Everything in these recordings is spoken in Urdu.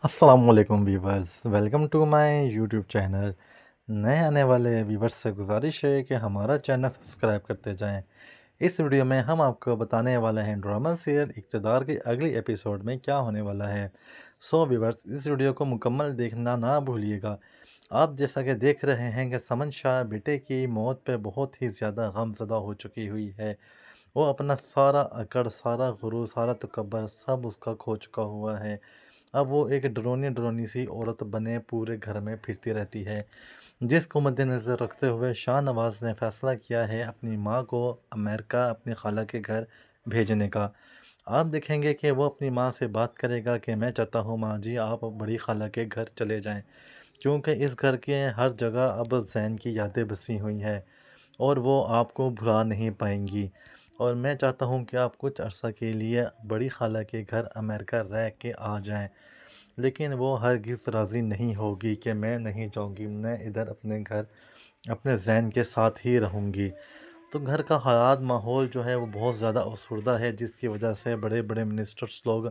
السلام علیکم viewers, welcome to my YouTube channel. نئے آنے والے ویورز سے گزارش ہے کہ ہمارا چینل سبسکرائب کرتے جائیں۔ اس ویڈیو میں ہم آپ کو بتانے والے ہیں ڈرامہ سیریل اقتدار کی اگلی ایپیسوڈ میں کیا ہونے والا ہے۔ سو ویورز، اس ویڈیو کو مکمل دیکھنا نہ بھولیے گا۔ آپ جیسا کہ دیکھ رہے ہیں کہ سمن شاہ بیٹے کی موت پہ بہت ہی زیادہ غم زدہ ہو چکی ہوئی ہے۔ وہ اپنا سارا اکڑ، سارا غرور، سارا تکبر سب اس کا کھو چکا ہوا ہے۔ اب وہ ایک ڈرونی سی عورت بنے پورے گھر میں پھرتی رہتی ہے، جس کو مد نظر رکھتے ہوئے شاہ نواز نے فیصلہ کیا ہے اپنی ماں کو امریکہ اپنی خالہ کے گھر بھیجنے کا۔ آپ دیکھیں گے کہ وہ اپنی ماں سے بات کرے گا کہ میں چاہتا ہوں ماں جی آپ بڑی خالہ کے گھر چلے جائیں، کیونکہ اس گھر کے ہر جگہ اب زین کی یادیں بسی ہوئی ہیں اور وہ آپ کو بھلا نہیں پائیں گی، اور میں چاہتا ہوں کہ آپ کچھ عرصہ کے لیے بڑی خالہ کے گھر امریکہ رہ کے آ جائیں۔ لیکن وہ ہرگز راضی نہیں ہوگی کہ میں نہیں جاؤں گی، میں ادھر اپنے گھر اپنے زین کے ساتھ ہی رہوں گی۔ تو گھر کا حالات ماحول جو ہے وہ بہت زیادہ افسردہ ہے، جس کی وجہ سے بڑے بڑے منسٹرز لوگ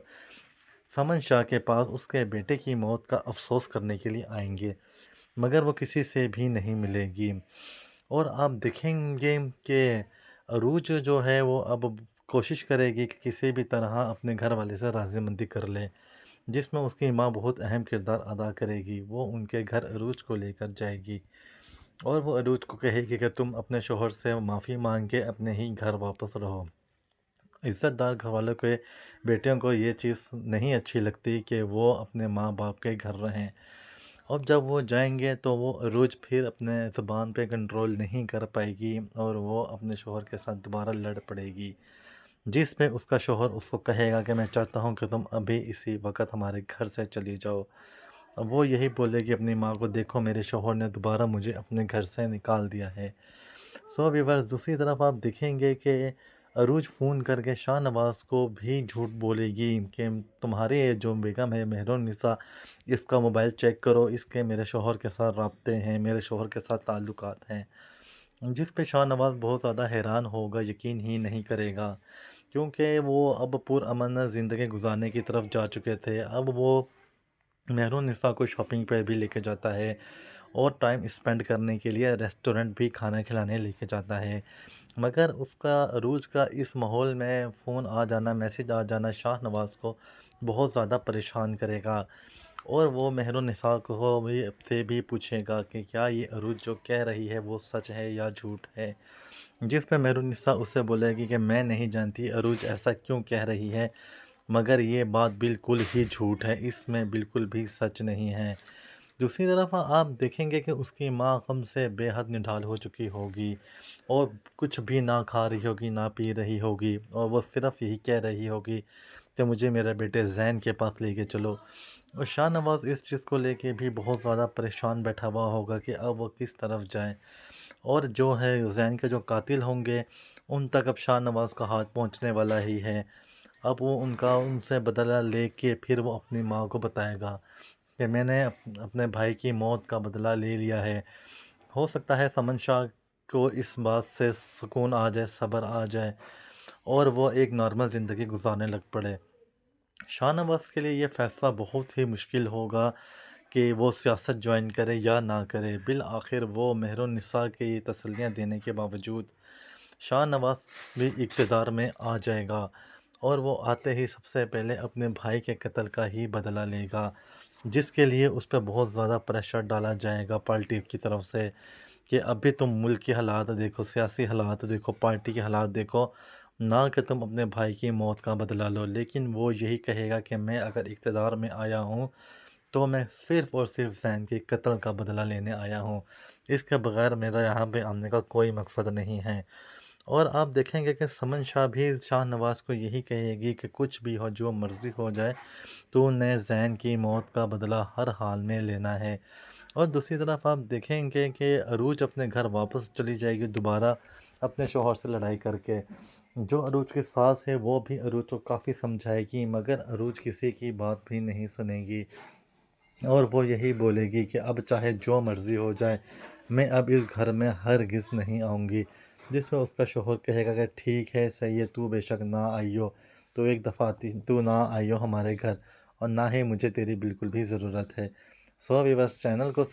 سمن شاہ کے پاس اس کے بیٹے کی موت کا افسوس کرنے کے لیے آئیں گے، مگر وہ کسی سے بھی نہیں ملے گی۔ اور آپ دیکھیں گے کہ عروج جو ہے وہ اب کوشش کرے گی کہ کسی بھی طرح اپنے گھر والے سے راضی مندی کر لے، جس میں اس کی ماں بہت اہم کردار ادا کرے گی۔ وہ ان کے گھر عروج کو لے کر جائے گی اور وہ عروج کو کہے گی کہ تم اپنے شوہر سے معافی مانگ کے اپنے ہی گھر واپس رہو۔ عزت دار گھر والوں کے بیٹیوں کو یہ چیز نہیں اچھی لگتی کہ وہ اپنے ماں باپ کے گھر رہیں۔ اب جب وہ جائیں گے تو وہ عروج پھر اپنے زبان پہ کنٹرول نہیں کر پائے گی اور وہ اپنے شوہر کے ساتھ دوبارہ لڑ پڑے گی، جس پہ اس کا شوہر اس کو کہے گا کہ میں چاہتا ہوں کہ تم ابھی اسی وقت ہمارے گھر سے چلی جاؤ۔ اب وہ یہی بولے گی اپنی ماں کو، دیکھو میرے شوہر نے دوبارہ مجھے اپنے گھر سے نکال دیا ہے۔ سو ویورز، دوسری طرف آپ دیکھیں گے کہ عروج فون کر کے شاہ نواز کو بھی جھوٹ بولے گی کہ تمہارے جو بیگم ہے مہر النساء، اس کا موبائل چیک کرو، اس کے میرے شوہر کے ساتھ رابطے ہیں، میرے شوہر کے ساتھ تعلقات ہیں، جس پہ شاہ نواز بہت زیادہ حیران ہوگا، یقین ہی نہیں کرے گا، کیونکہ وہ اب پرامن زندگی گزارنے کی طرف جا چکے تھے۔ اب وہ مہر النساء کو شاپنگ پہ بھی لے کے جاتا ہے اور ٹائم اسپینڈ کرنے کے لیے ریسٹورنٹ بھی کھانا کھلانے لے کے جاتا ہے، مگر اس کا عروج کا اس ماحول میں فون آ جانا، میسیج آ جانا شاہ نواز کو بہت زیادہ پریشان کرے گا، اور وہ مہر النساء کو بھی پوچھے گا کہ کیا یہ عروج جو کہہ رہی ہے وہ سچ ہے یا جھوٹ ہے، جس پہ مہر النساء اسے بولے گی کہ میں نہیں جانتی عروج ایسا کیوں کہہ رہی ہے، مگر یہ بات بالکل ہی جھوٹ ہے، اس میں بالکل بھی سچ نہیں ہے۔ دوسری طرف آپ دیکھیں گے کہ اس کی ماں غم سے بے حد نڈھال ہو چکی ہوگی اور کچھ بھی نہ کھا رہی ہوگی نہ پی رہی ہوگی، اور وہ صرف یہی کہہ رہی ہوگی کہ مجھے میرے بیٹے زین کے پاس لے کے چلو۔ اور شاہ نواز اس چیز کو لے کے بھی بہت زیادہ پریشان بیٹھا ہوا ہوگا کہ اب وہ کس طرف جائیں، اور جو ہے زین کے جو قاتل ہوں گے ان تک اب شاہ نواز کا ہاتھ پہنچنے والا ہی ہے۔ اب وہ ان سے بدلہ لے کے پھر وہ اپنی ماں کو بتائے گا کہ میں نے اپنے بھائی کی موت کا بدلہ لے لیا ہے۔ ہو سکتا ہے سمن شاہ کو اس بات سے سکون آ جائے، صبر آ جائے، اور وہ ایک نارمل زندگی گزارنے لگ پڑے۔ شاہ نواز کے لیے یہ فیصلہ بہت ہی مشکل ہوگا کہ وہ سیاست جوائن کرے یا نہ کرے۔ بالآخر وہ مہر النساء کی تسلیاں دینے کے باوجود شاہ نواز بھی اقتدار میں آ جائے گا، اور وہ آتے ہی سب سے پہلے اپنے بھائی کے قتل کا ہی بدلہ لے گا، جس کے لیے اس پہ بہت زیادہ پریشر ڈالا جائے گا پارٹی کی طرف سے کہ ابھی تم ملک کے حالات دیکھو، سیاسی حالات دیکھو، پارٹی کے حالات دیکھو، نہ کہ تم اپنے بھائی کی موت کا بدلہ لو۔ لیکن وہ یہی کہے گا کہ میں اگر اقتدار میں آیا ہوں تو میں صرف اور صرف زین کے قتل کا بدلہ لینے آیا ہوں، اس کے بغیر میرا یہاں پہ آنے کا کوئی مقصد نہیں ہے۔ اور آپ دیکھیں گے کہ سمن شاہ بھی شاہ نواز کو یہی کہے گی کہ کچھ بھی ہو، جو مرضی ہو جائے، تو نے زین کی موت کا بدلہ ہر حال میں لینا ہے۔ اور دوسری طرف آپ دیکھیں گے کہ عروج اپنے گھر واپس چلی جائے گی دوبارہ اپنے شوہر سے لڑائی کر کے۔ جو عروج کی ساس ہے وہ بھی عروج کو کافی سمجھائے گی، مگر عروج کسی کی بات بھی نہیں سنے گی، اور وہ یہی بولے گی کہ اب چاہے جو مرضی ہو جائے میں اب اس گھر میں ہرگز نہیں آؤں گی، جس میں اس کا شوہر کہے گا کہ ٹھیک ہے صحیح ہے، تو بے شک نہ آئیو، تو ایک دفعہ تو نہ آئیو ہمارے گھر، اور نہ ہی مجھے تیری بالکل بھی ضرورت ہے۔ سو ویورس چینل کو